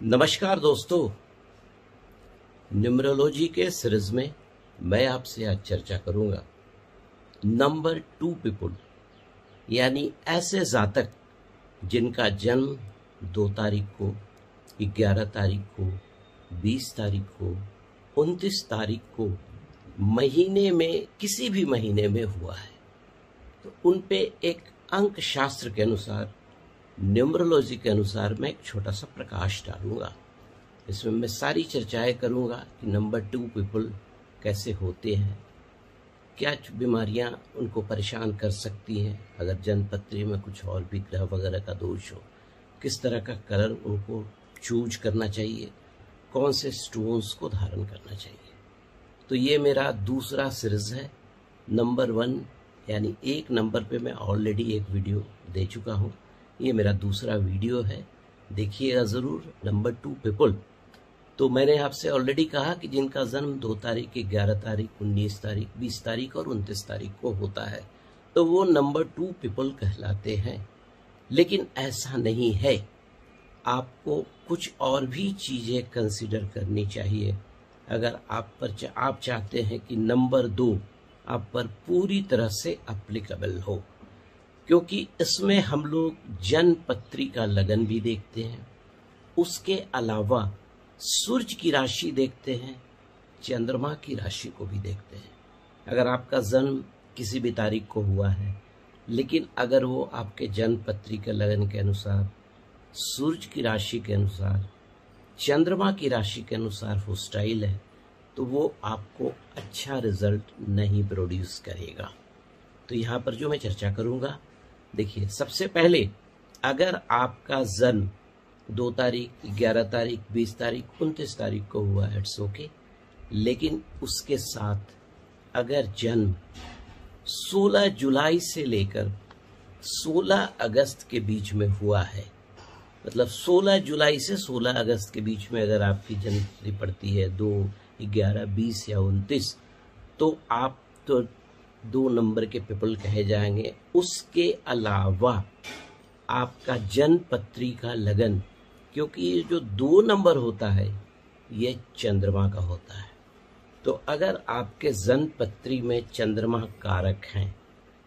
नमस्कार दोस्तों, न्यूमरोलॉजी के सीरीज में मैं आपसे आज चर्चा करूंगा नंबर 2 पीपल, यानी ऐसे जातक जिनका जन्म 2 तारीख को, 11 तारीख को, 20 तारीख को, 29 तारीख को महीने में किसी भी महीने में हुआ है। तो उन पे एक अंक शास्त्र के अनुसार, न्यूमरोलॉजी के अनुसार मैं एक छोटा सा प्रकाश डालूंगा। इसमें मैं सारी चर्चाएं करूंगा कि नंबर 2 पीपल कैसे होते हैं, क्या बीमारियां उनको परेशान कर सकती हैं, अगर जन्मपत्री में कुछ और भी ग्रह वगैरह का दोष हो, किस तरह का कलर उनको चूज करना चाहिए, कौन से स्टोन्स को धारण करना चाहिए। तो ये मेरा दूसरा सीरीज है। नंबर 1 यानी 1 नंबर पे मैं ऑलरेडी एक वीडियो दे चुका हूँ। ये मेरा दूसरा वीडियो है, देखिएगा ज़रूर। नंबर 2 पीपल, तो मैंने आपसे ऑलरेडी कहा कि जिनका जन्म 2 तारीख, 11 तारीख, 19 तारीख, 20 तारीख और 29 तारीख को होता है तो वो नंबर 2 पीपल कहलाते हैं। लेकिन ऐसा नहीं है, आपको कुछ और भी चीज़ें कंसिडर करनी चाहिए अगर आप चाहते हैं कि नंबर 2 आप पर पूरी तरह से एप्लीकेबल हो, क्योंकि इसमें हम लोग जन्म पत्री का लगन भी देखते हैं, उसके अलावा सूर्य की राशि देखते हैं, चंद्रमा की राशि को भी देखते हैं। अगर आपका जन्म किसी भी तारीख को हुआ है, लेकिन अगर वो आपके जन्म पत्री के लगन के अनुसार, सूर्य की राशि के अनुसार, चंद्रमा की राशि के अनुसार वो स्टाइल है, तो वो आपको अच्छा रिजल्ट नहीं प्रोड्यूस करेगा। तो यहाँ पर जो मैं चर्चा करूँगा, देखिए, सबसे पहले अगर आपका जन्म 2 तारीख, 11 तारीख, 20 तारीख, 29 तारीख को हुआ है, इट्स ओके। लेकिन उसके साथ अगर जन्म 16 जुलाई से लेकर 16 अगस्त के बीच में हुआ है, मतलब 16 जुलाई से 16 अगस्त के बीच में अगर आपकी जन्मतिथि पड़ती है 2, 11, 20 या 29, तो आप तो 2 नंबर के पीपल कहे जाएंगे। उसके अलावा आपका जन्म पत्री का लगन, क्योंकि ये जो 2 नंबर होता है ये चंद्रमा का होता है, तो अगर आपके जन्म पत्री में चंद्रमा कारक हैं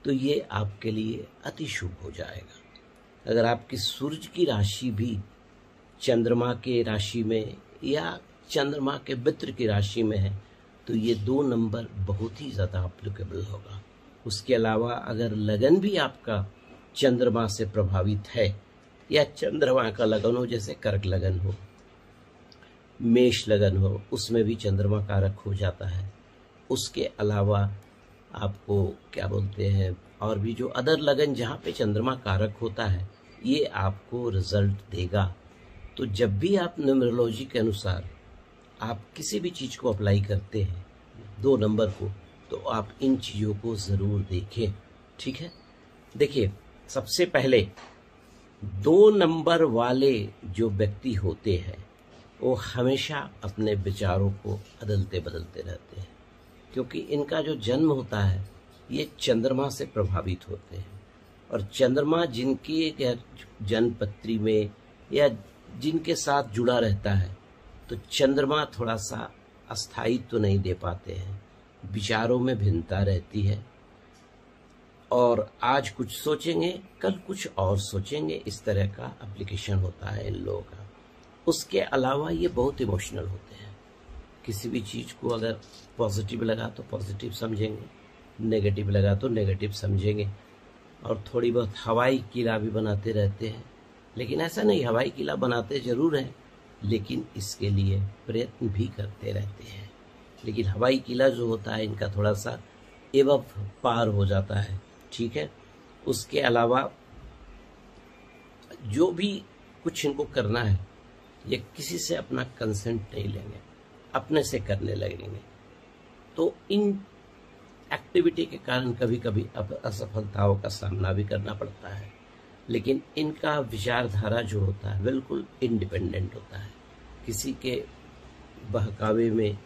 तो ये आपके लिए अति शुभ हो जाएगा। अगर आपकी सूर्य की राशि भी चंद्रमा के राशि में या चंद्रमा के मित्र की राशि में है तो ये 2 नंबर बहुत ही ज़्यादा एप्लीकेबल होगा। उसके अलावा अगर लगन भी आपका चंद्रमा से प्रभावित है या चंद्रमा का लगन हो, जैसे कर्क लगन हो, मेष लगन हो, उसमें भी चंद्रमा कारक हो जाता है। उसके अलावा आपको क्या बोलते हैं, और भी जो अदर लगन जहाँ पे चंद्रमा कारक होता है, ये आपको रिजल्ट देगा। तो जब भी आप न्यूमरोलॉजी के अनुसार आप किसी भी चीज़ को अप्लाई करते हैं 2 नंबर को, तो आप इन चीज़ों को ज़रूर देखें, ठीक है। देखिए, सबसे पहले 2 नंबर वाले जो व्यक्ति होते हैं वो हमेशा अपने विचारों को अदलते बदलते रहते हैं, क्योंकि इनका जो जन्म होता है ये चंद्रमा से प्रभावित होते हैं। और चंद्रमा जिनकी जन्म पत्री में या जिनके साथ जुड़ा रहता है, तो चंद्रमा थोड़ा सा अस्थायित्व तो नहीं दे पाते हैं, विचारों में भिन्नता रहती है, और आज कुछ सोचेंगे कल कुछ और सोचेंगे, इस तरह का एप्लीकेशन होता है इन लोगों का। उसके अलावा ये बहुत इमोशनल होते हैं, किसी भी चीज़ को अगर पॉजिटिव लगा तो पॉजिटिव समझेंगे, नेगेटिव लगा तो नेगेटिव समझेंगे, और थोड़ी बहुत हवाई किला भी बनाते रहते हैं। लेकिन ऐसा नहीं, हवाई किला बनाते ज़रूर हैं, लेकिन इसके लिए प्रयत्न भी करते रहते हैं। लेकिन हवाई किला जो होता है इनका थोड़ा सा एवं पार हो जाता है, ठीक है। उसके अलावा जो भी कुछ इनको करना है, ये किसी से अपना कंसेंट नहीं लेंगे, अपने से करने लगेंगे। तो इन एक्टिविटी के कारण कभी कभी असफलताओं का सामना भी करना पड़ता है, लेकिन इनका विचारधारा जो होता है बिल्कुल इंडिपेंडेंट होता है। किसी के बहकावे में,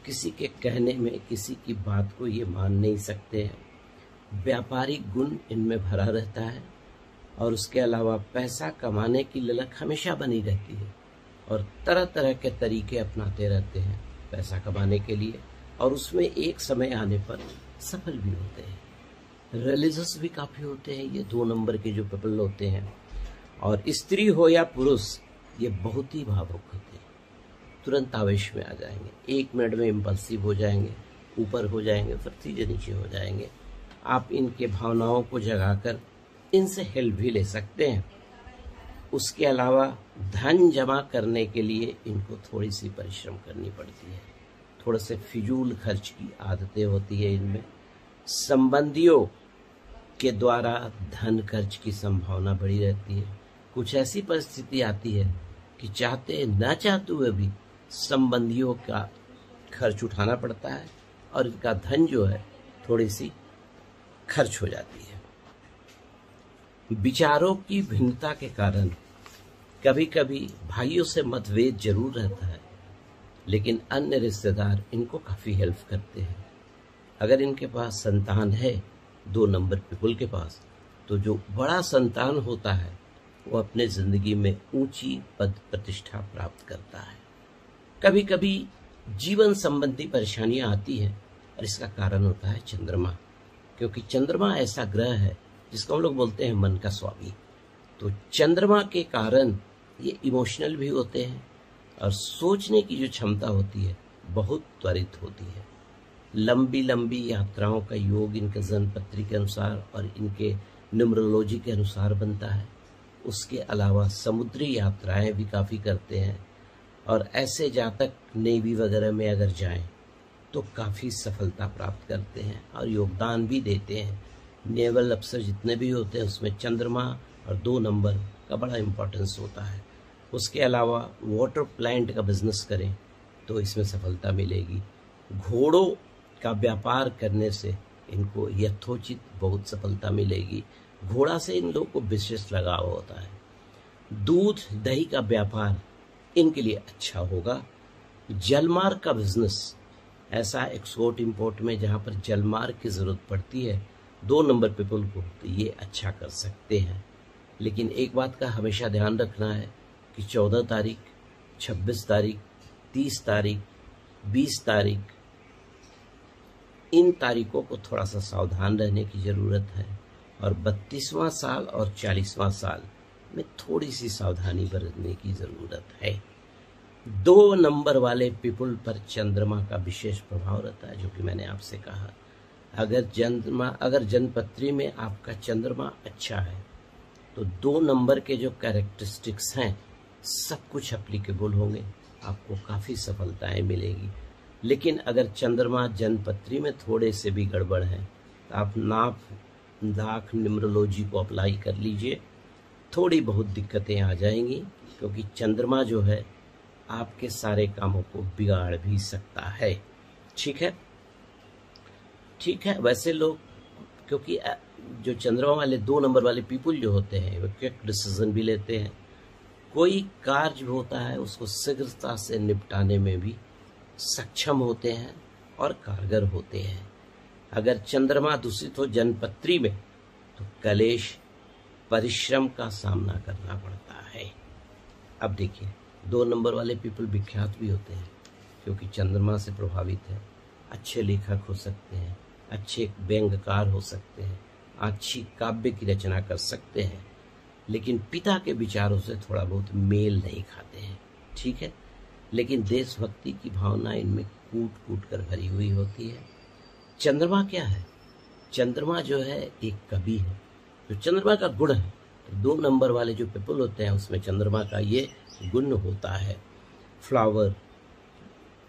किसी के कहने में, किसी की बात को ये मान नहीं सकते हैं। व्यापारिक गुण इनमें भरा रहता है, और उसके अलावा पैसा कमाने की ललक हमेशा बनी रहती है, और तरह तरह के तरीके अपनाते रहते हैं पैसा कमाने के लिए, और उसमें एक समय आने पर सफल भी होते हैं। रिलीजियस भी काफ़ी होते हैं ये 2 नंबर के जो पीपल होते हैं, और स्त्री हो या पुरुष ये बहुत ही भावुक होते हैं, तुरंत आवेश में आ जाएंगे, 1 मिनट में इम्पल्सिव हो जाएंगे, ऊपर हो जाएंगे, फिर सीधे नीचे हो जाएंगे। आप इनके भावनाओं को जगाकर इनसे हेल्प भी ले सकते हैं। उसके अलावा धन जमा करने के लिए इनको थोड़ी सी परिश्रम करनी पड़ती है, थोड़े से फिजूल खर्च की आदतें होती है इनमें। संबंधियों के द्वारा धन खर्च की संभावना बढ़ी रहती है। कुछ ऐसी परिस्थिति आती है कि चाहते न चाहते हुए भी संबंधियों का खर्च उठाना पड़ता है, और इनका धन जो है थोड़ी सी खर्च हो जाती है। विचारों की भिन्नता के कारण कभी कभी भाइयों से मतभेद जरूर रहता है, लेकिन अन्य रिश्तेदार इनको काफ़ी हेल्प करते हैं। अगर इनके पास संतान है 2 नंबर पीपल के पास, तो जो बड़ा संतान होता है वो अपने ज़िंदगी में ऊंची पद प्रतिष्ठा प्राप्त करता है। कभी कभी जीवन संबंधी परेशानियां आती हैं, और इसका कारण होता है चंद्रमा, क्योंकि चंद्रमा ऐसा ग्रह है जिसको हम लोग बोलते हैं मन का स्वामी। तो चंद्रमा के कारण ये इमोशनल भी होते हैं, और सोचने की जो क्षमता होती है बहुत त्वरित होती है। लंबी लंबी यात्राओं का योग इनके जन्मपत्री के अनुसार और इनके न्यूमरोलॉजी के अनुसार बनता है। उसके अलावा समुद्री यात्राएं भी काफ़ी करते हैं, और ऐसे जातक नेवी वगैरह में अगर जाएं तो काफ़ी सफलता प्राप्त करते हैं और योगदान भी देते हैं। नेवल अफसर जितने भी होते हैं उसमें चंद्रमा और 2 नंबर का बड़ा इम्पोर्टेंस होता है। उसके अलावा वाटर प्लांट का बिजनेस करें तो इसमें सफलता मिलेगी। घोड़ों का व्यापार करने से इनको यथोचित बहुत सफलता मिलेगी। घोड़ा से इन लोगों को विशेष लगाव होता है। दूध दही का व्यापार इनके लिए अच्छा होगा। जलमार्ग का बिजनेस, ऐसा एक्सपोर्ट इंपोर्ट में जहाँ पर जलमार्ग की ज़रूरत पड़ती है 2 नंबर पीपल को, तो ये अच्छा कर सकते हैं। लेकिन एक बात का हमेशा ध्यान रखना है कि 14 तारीख, 26 तारीख, 30 तारीख, 20 तारीख, इन तारीखों को थोड़ा सा सावधान रहने की ज़रूरत है, और 32वां साल और 40वां साल में थोड़ी सी सावधानी बरतने की ज़रूरत है। 2 नंबर वाले पीपल पर चंद्रमा का विशेष प्रभाव रहता है, जो कि मैंने आपसे कहा। अगर जन्मपत्री में आपका चंद्रमा अच्छा है तो 2 नंबर के जो कैरेक्टरिस्टिक्स हैं सब कुछ एप्लीकेबल होंगे, आपको काफ़ी सफलताएं मिलेगी। लेकिन अगर चंद्रमा जन्मपत्री में थोड़े से भी गड़बड़ हैं तो आप नाक न्यूमरोलॉजी को अप्लाई कर लीजिए, थोड़ी बहुत दिक्कतें आ जाएंगी, क्योंकि चंद्रमा जो है आपके सारे कामों को बिगाड़ भी सकता है। ठीक है। वैसे लोग, क्योंकि जो चंद्रमा वाले 2 नंबर वाले पीपल जो होते हैं वो क्विक डिसीजन भी लेते हैं, कोई कार्य होता है उसको शीघ्रता से निपटाने में भी सक्षम होते हैं और कारगर होते हैं। अगर चंद्रमा दूषित हो जन्मपत्री में तो कलेश, परिश्रम का सामना करना पड़ता है। अब देखिए 2 नंबर वाले पीपल विख्यात भी होते हैं क्योंकि चंद्रमा से प्रभावित है। अच्छे लेखक हो सकते हैं, अच्छे व्यंग्यकार हो सकते हैं, अच्छी काव्य की रचना कर सकते हैं, लेकिन पिता के विचारों से थोड़ा बहुत मेल नहीं खाते हैं। ठीक है, लेकिन देशभक्ति की भावना इनमें कूट कूट कर भरी हुई होती है। चंद्रमा क्या है? चंद्रमा जो है एक कवि है। जो चंद्रमा का गुण है, तो 2 नंबर वाले जो पीपल होते हैं उसमें चंद्रमा का ये गुण होता है। फ्लावर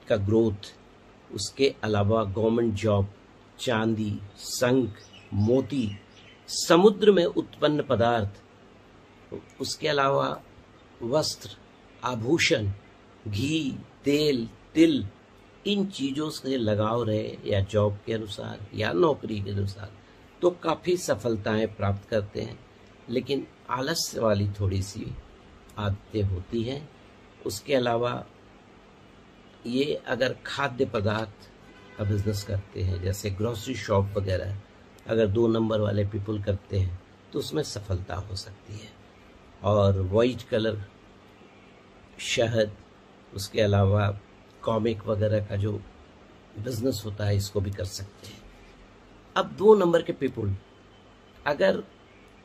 का ग्रोथ, उसके अलावा गवर्नमेंट जॉब, चांदी, शंख, मोती, समुद्र में उत्पन्न पदार्थ, उसके अलावा वस्त्र, आभूषण, घी, तेल, तिल, इन चीज़ों से लगाव रहे या जॉब के अनुसार या नौकरी के अनुसार तो काफ़ी सफलताएं प्राप्त करते हैं। लेकिन आलस्य वाली थोड़ी सी आदतें होती हैं। उसके अलावा ये अगर खाद्य पदार्थ का बिजनेस करते हैं, जैसे ग्रोसरी शॉप वगैरह, अगर 2 नंबर वाले पीपल करते हैं तो उसमें सफलता हो सकती है। और वाइट कलर शहद, उसके अलावा कॉमिक वगैरह का जो बिजनेस होता है, इसको भी कर सकते हैं। अब 2 नंबर के पीपल, अगर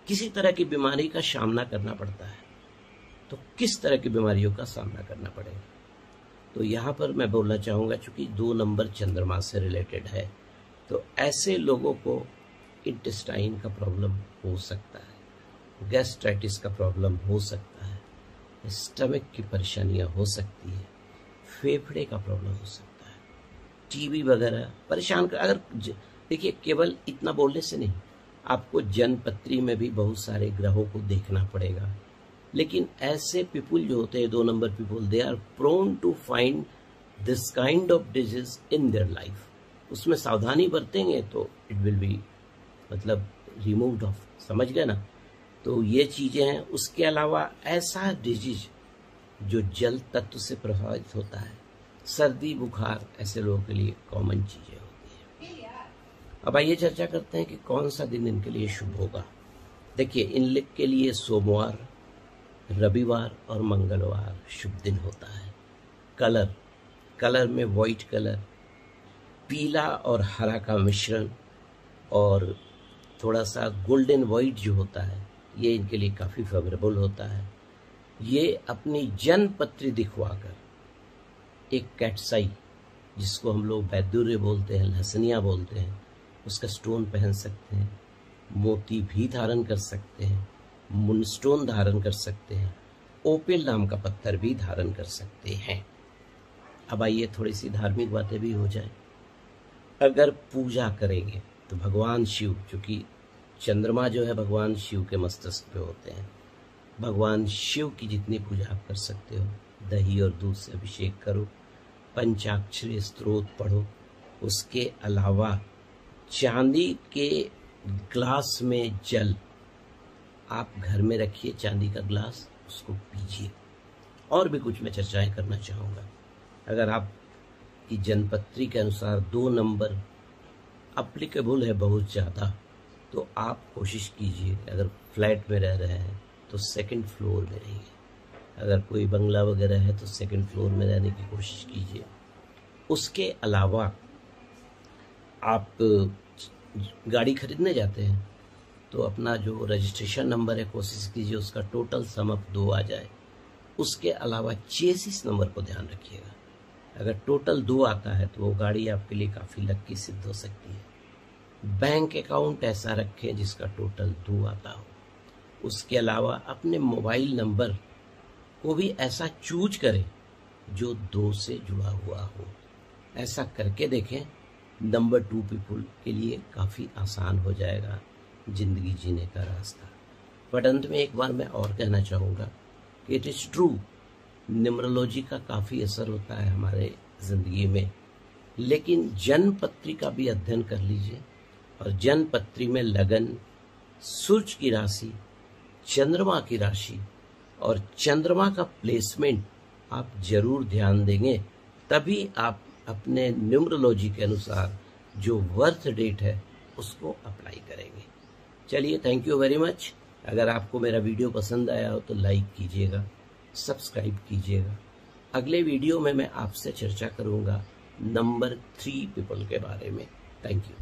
किसी तरह की बीमारी का सामना करना पड़ता है तो किस तरह की बीमारियों का सामना करना पड़ेगा, तो यहाँ पर मैं बोलना चाहूँगा, चूंकि 2 नंबर चंद्रमा से रिलेटेड है, तो ऐसे लोगों को इंटेस्टाइन का प्रॉब्लम हो सकता है, गैस्ट्राइटिस का प्रॉब्लम हो सकता है, स्टमक की परेशानियाँ हो सकती है, फेफड़े का प्रॉब्लम हो सकता है, टीबी वगैरह परेशान कर। अगर देखिए, केवल इतना बोलने से नहीं, आपको जन्मपत्री में भी बहुत सारे ग्रहों को देखना पड़ेगा। लेकिन ऐसे पीपल जो होते हैं, 2 number people, they are prone to find this kind of disease in their life. उसमें सावधानी बरतेंगे तो इट विल बी मतलब रिमूव्ड ऑफ, समझ गए ना। तो ये चीजें हैं। उसके अलावा ऐसा डिजीज जो जल तत्व से प्रभावित होता है, सर्दी बुखार, ऐसे लोगों के लिए कॉमन चीजें होती है। अब आइए चर्चा करते हैं कि कौन सा दिन इनके लिए शुभ होगा। देखिए, इन के लिए सोमवार, रविवार और मंगलवार शुभ दिन होता है। कलर में व्हाइट कलर, पीला और हरा का मिश्रण और थोड़ा सा गोल्डन व्हाइट जो होता है, ये इनके लिए काफ़ी फेवरेबल होता है। ये अपनी जन्म पत्री दिखवाकर एक कैटसाई, जिसको हम लोग बैदुर्य बोलते हैं, लहसनिया बोलते हैं, उसका स्टोन पहन सकते हैं, मोती भी धारण कर सकते हैं, मुनस्टोन धारण कर सकते हैं, ओपेल नाम का पत्थर भी धारण कर सकते हैं। अब आइए थोड़ी सी धार्मिक बातें भी हो जाए। अगर पूजा करेंगे तो भगवान शिव, चूंकि चंद्रमा जो है भगवान शिव के मस्तक पे होते हैं, भगवान शिव की जितनी पूजा आप कर सकते हो, दही और दूध से अभिषेक करो, पंचाक्षरी स्तोत्र पढ़ो। उसके अलावा चांदी के ग्लास में जल आप घर में रखिए, चांदी का ग्लास, उसको पीजिए। और भी कुछ मैं चर्चाएं करना चाहूँगा। अगर आपकी जन्मपत्री के अनुसार 2 नंबर अप्लीकेबल है बहुत ज़्यादा, तो आप कोशिश कीजिए, अगर फ्लैट में रह रहे हैं तो 2nd फ्लोर में रहिए, अगर कोई बंगला वगैरह है तो 2nd फ्लोर में रहने की कोशिश कीजिए। उसके अलावा आप गाड़ी खरीदने जाते हैं तो अपना जो रजिस्ट्रेशन नंबर है, कोशिश कीजिए उसका टोटल सम अप 2 आ जाए। उसके अलावा चेसिस नंबर को ध्यान रखिएगा, अगर टोटल 2 आता है तो वो गाड़ी आपके लिए काफ़ी लक्की सिद्ध हो सकती है। बैंक अकाउंट ऐसा रखें जिसका टोटल 2 आता हो। उसके अलावा अपने मोबाइल नंबर को भी ऐसा चूज करें जो 2 से जुड़ा हुआ हो। ऐसा करके देखें, नंबर 2 पीपल के लिए काफ़ी आसान हो जाएगा जिंदगी जीने का रास्ता। बट अंत में एक बार मैं और कहना चाहूँगा कि इट इज़ ट्रू, न्यूमरोलॉजी का काफ़ी असर होता है हमारे ज़िंदगी में, लेकिन जन्म पत्री का भी अध्ययन कर लीजिए। और जन्म पत्री में लगन, सूर्य की राशि, चंद्रमा की राशि और चंद्रमा का प्लेसमेंट आप जरूर ध्यान देंगे, तभी आप अपने न्यूमरोलॉजी के अनुसार जो बर्थ डेट है उसको अप्लाई करेंगे। चलिए, थैंक यू वेरी मच। अगर आपको मेरा वीडियो पसंद आया हो तो लाइक कीजिएगा, सब्सक्राइब कीजिएगा। अगले वीडियो में मैं आपसे चर्चा करूंगा नंबर 3 पीपल के बारे में। Thank you.